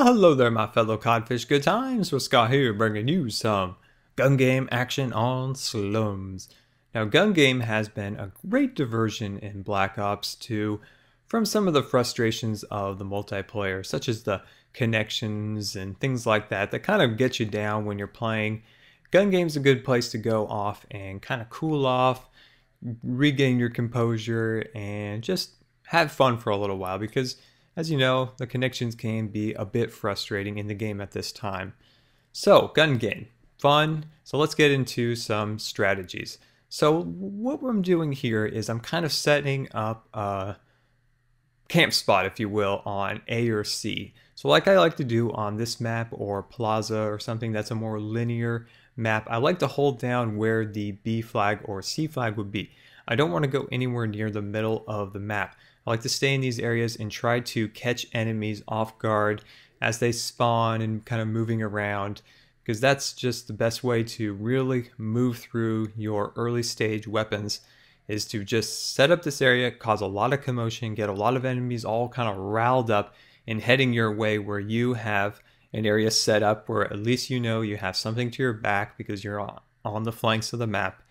Well, hello there, my fellow codfish. Good times with Scott here, bringing you some gun game action on Slums. Now, gun game has been a great diversion in Black Ops 2 from some of the frustrations of the multiplayer, such as the connections and things like that kind of get you down when you're playing. Gun game's a good place to go off and kind of cool off, regain your composure, and just have fun for a little while because, as you know, the connections can be a bit frustrating in the game at this time. So, gun game, fun. So let's get into some strategies. So what I'm doing here is I'm kind of setting up a camp spot, if you will, on A or C. So like I like to do on this map or Plaza or something that's a more linear map, I like to hold down where the B flag or C flag would be. I don't want to go anywhere near the middle of the map. I like to stay in these areas and try to catch enemies off guard as they spawn and kind of moving around, because that's just the best way to really move through your early stage weapons, is to just set up this area, cause a lot of commotion, get a lot of enemies all kind of riled up and heading your way where you have an area set up where at least you know you have something to your back because you're on the flanks of the map.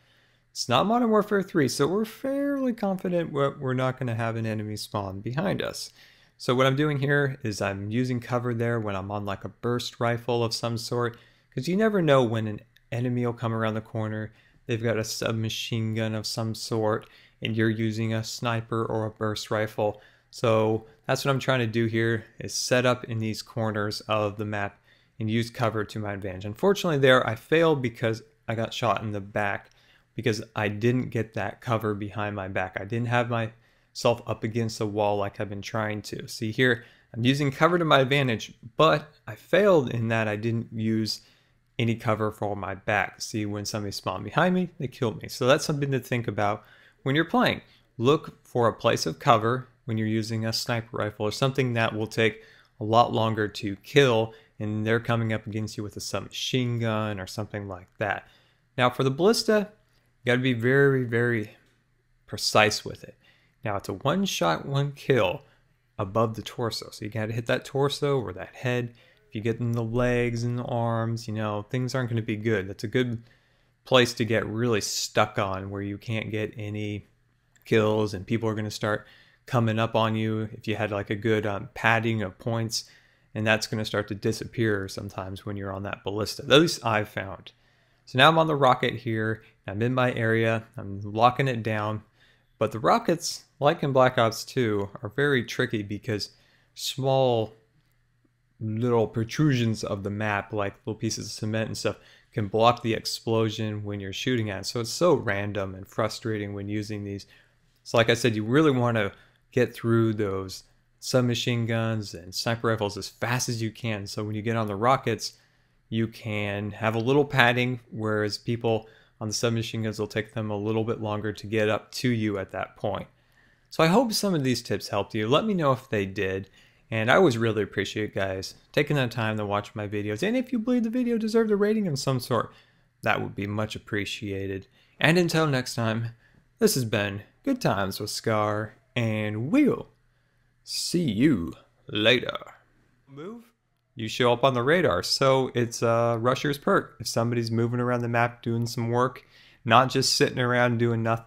It's not Modern Warfare 3, so we're fairly confident we're not going to have an enemy spawn behind us. So what I'm doing here is I'm using cover there when I'm on like a burst rifle of some sort, because you never know when an enemy will come around the corner. They've got a submachine gun of some sort, and you're using a sniper or a burst rifle. So that's what I'm trying to do here, is set up in these corners of the map and use cover to my advantage. Unfortunately there I failed because I got shot in the back, because I didn't get that cover behind my back. I didn't have myself up against the wall like I've been trying to. See here, I'm using cover to my advantage, but I failed in that I didn't use any cover for my back. See, when somebody spawned behind me, they killed me. So that's something to think about when you're playing. Look for a place of cover when you're using a sniper rifle or something that will take a lot longer to kill, and they're coming up against you with a submachine gun or something like that. Now for the ballista, you got to be very, very precise with it. Now it's a one shot, one kill above the torso. So you got to hit that torso or that head. If you get in the legs and the arms, you know, things aren't going to be good. That's a good place to get really stuck on, where you can't get any kills and people are going to start coming up on you if you had like a good padding of points, and that's going to start to disappear sometimes when you're on that ballista. At least I've found. So now I'm on the rocket here, I'm in my area, I'm locking it down, but the rockets, like in Black Ops 2, are very tricky because small little protrusions of the map, like little pieces of cement and stuff, can block the explosion when you're shooting at it. So it's so random and frustrating when using these. So like I said, you really want to get through those submachine guns and sniper rifles as fast as you can, so when you get on the rockets, you can have a little padding, whereas people on the submachine guns will take them a little bit longer to get up to you at that point. So I hope some of these tips helped you. Let me know if they did. And I always really appreciate guys taking the time to watch my videos. And if you believe the video deserved a rating of some sort, that would be much appreciated. And until next time, this has been Good Times with Scar, and we'll see you later. Move. You show up on the radar, so it's a rusher's perk. If somebody's moving around the map doing some work, not just sitting around doing nothing.